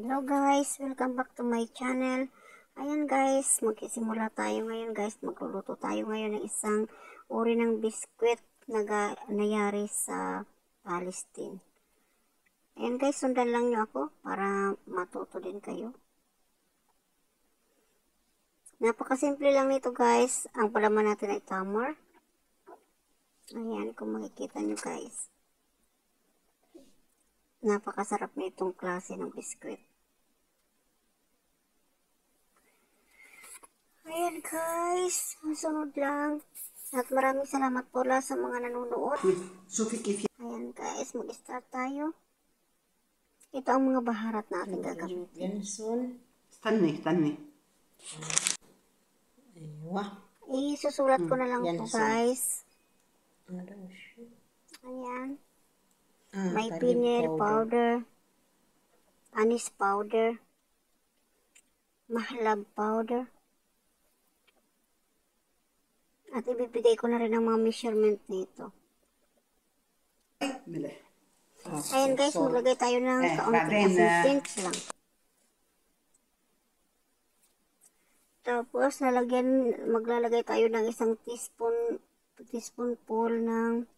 Hello guys, welcome back to my channel. Ayan guys, magsisimula tayo ngayon guys. Magluluto tayo ngayon ng isang uri ng biskwit na nangyari sa Palestine. Ayan guys, sundan lang nyo ako para matuto din kayo. Napakasimple lang nito guys. Ang palaman natin ay tamar. Ayan, kung makikita nyo guys. Napakasarap nitong klase ng biskwit. Ayan guys, sunod lang. At maraming salamat po sa mga nanonood. Ayan guys, mag-start tayo. Ito ang mga baharat natin gagamitin. استني ايوه Isusulat ko na lang po ينسون. guys. Ayan. May pineal powder, anise powder, mahlab powder. At ibibigay ko na rin ang mga measurement nito. ملح. Ayan guys, maglagay tayo ng kaunting asin, pinch lang. Tapos, maglalagay tayo ng isang teaspoonful ng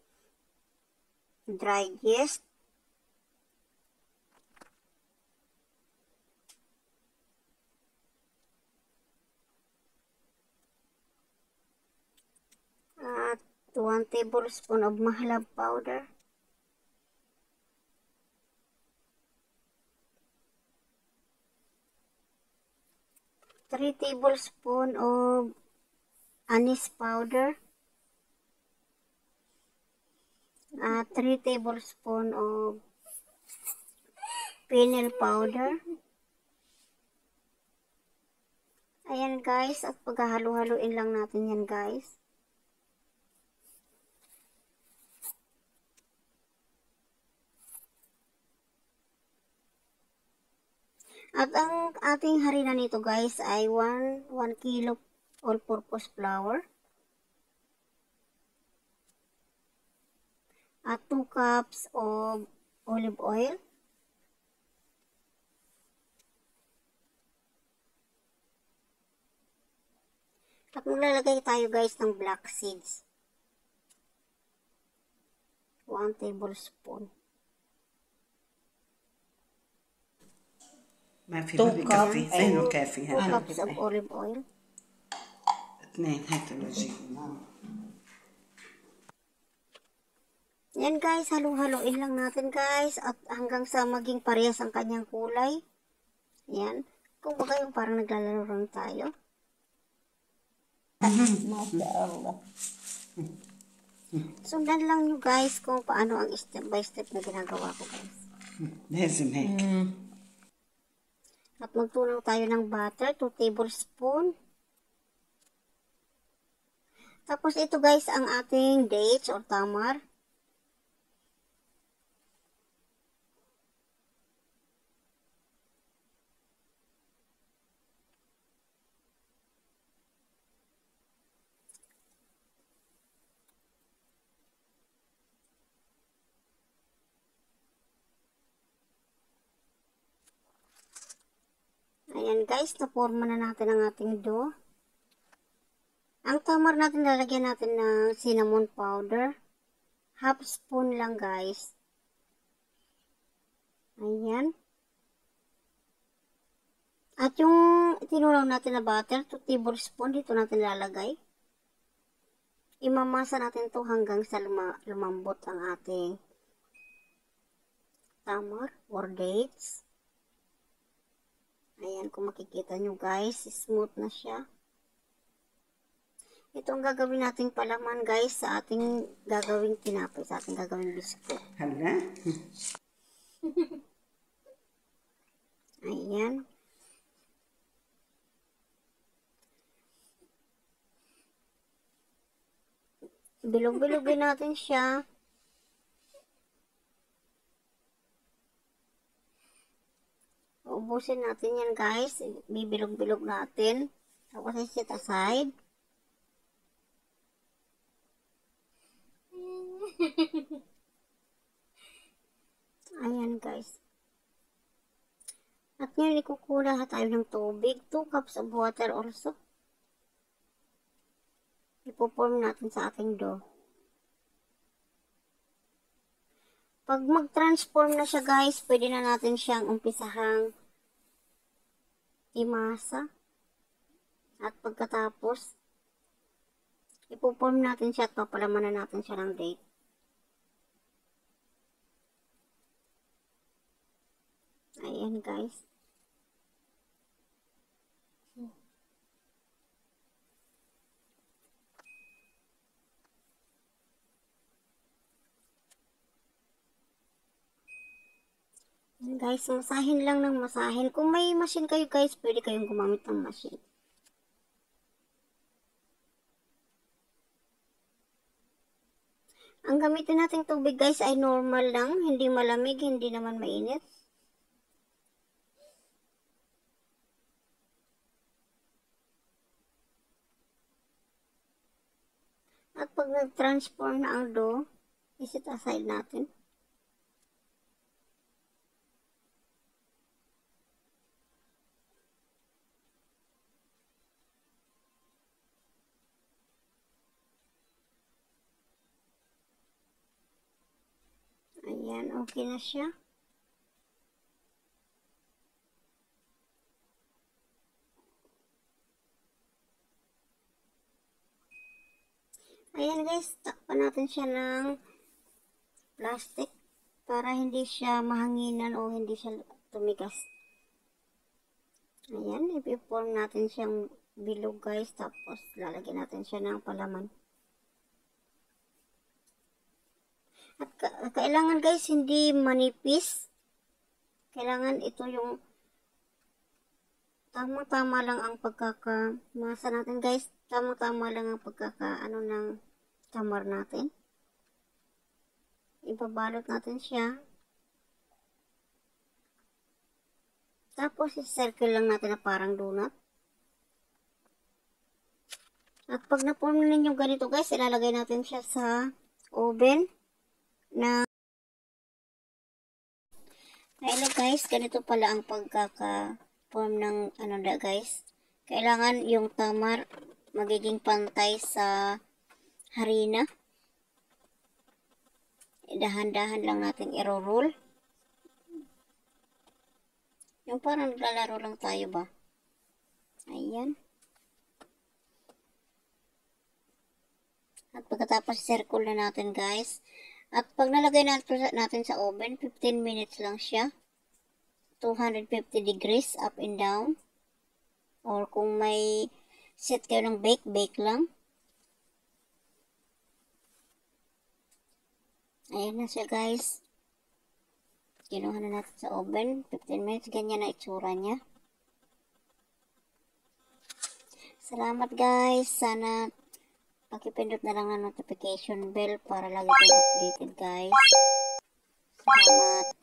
dry yeast. At 1 tablespoon of mahlab powder. Three tablespoon of anise powder. At 3 tablespoon of pineal powder. Ayan guys, at paghahalo-haluin lang natin yan guys. At ang ating harina nito guys ay 1 kilo all-purpose flour. At 2 cups of olive oil. At maglalagay tayo guys ng black seeds. 1 tablespoon. ما في بدي كافي زينه كافي 2 cups of olive oil. 2 هيك تلوجيك. Yan guys, halo-haloin lang natin guys at hanggang sa maging parehas ang kanyang kulay. Yan. Kung baka yung parang naglalaro lang tayo. Sundan lang nyo guys kung paano ang step by step na ginagawa ko guys. لازم هيك. At magtunaw tayo ng butter, 2 tablespoon. Tapos ito guys ang ating dates or tamar. Ayan guys, naporma na natin ang ating dough. Ang tamar natin, lalagyan natin ng cinnamon powder. Half spoon lang guys. Ayan. At yung tinunaw natin na butter, 2 tablespoon, dito natin lalagay. Imamasa natin to hanggang sa lumambot ang ating tamar or dates. Ayan, kung makikita nyo guys, smooth na siya. Ito ang gagawin nating palaman guys sa ating gagawing tinapay, sa ating gagawing biskuit. هلا. Ayan. Bilog-bilogin natin siya. Ubusin natin yan guys. Bibilog-bilog natin. Tapos i-set aside. Ayan guys. At ngayon, ikukuha tayo ng tubig. 2 cups of water also. Ipoform natin sa ating dough. Pag mag-transform na siya guys, pwede na natin siyang umpisahang imasa. At pagkatapos, ipoform natin siya at papalaman na natin siya ng date. Ayan guys. Ayan guys, masahin lang ng masahin. Kung may machine kayo guys, pwede kayong gumamit ng machine. Ang gamitin nating tubig guys ay normal lang, hindi malamig, hindi naman mainit. At pag nag-transform na ang dough, iset aside natin. Ayan, okay na siya. Ayan guys, takpan natin siya ng plastic para hindi siya mahanginan o hindi siya tumigas. Ayan, i-form natin siyang bilog guys, tapos lalagyan natin siya ng palaman. At kailangan guys, hindi manipis. Kailangan ito yung tama-tama lang ang pagkakamasa natin guys. Tama-tama lang ang pagkakaano ng tamar natin. Ibabalot natin siya. Tapos i-circle lang natin na parang donut. At pag na-form ninyo ganito guys, ilalagay natin siya sa oven na hello guys, ganito pala ang pagkaka-form ng ano da guys. Kailangan yung tamar magiging pantay sa harina. Dahan-dahan lang natin i-roll. Yung parang naglalaro lang tayo ba? Ayan. At pagkatapos circle na natin guys. At pag nalagay natin sa oven, 15 minutes lang siya. 250 degrees up and down. Or kung may set kayo ng bake lang. Ayan na siya guys. Kinuha na natin sa oven. 15 minutes. Ganyan na itsura niya. Salamat guys. Sana pakipindot na lang ng notification bell para lagi kayong updated guys. Salamat.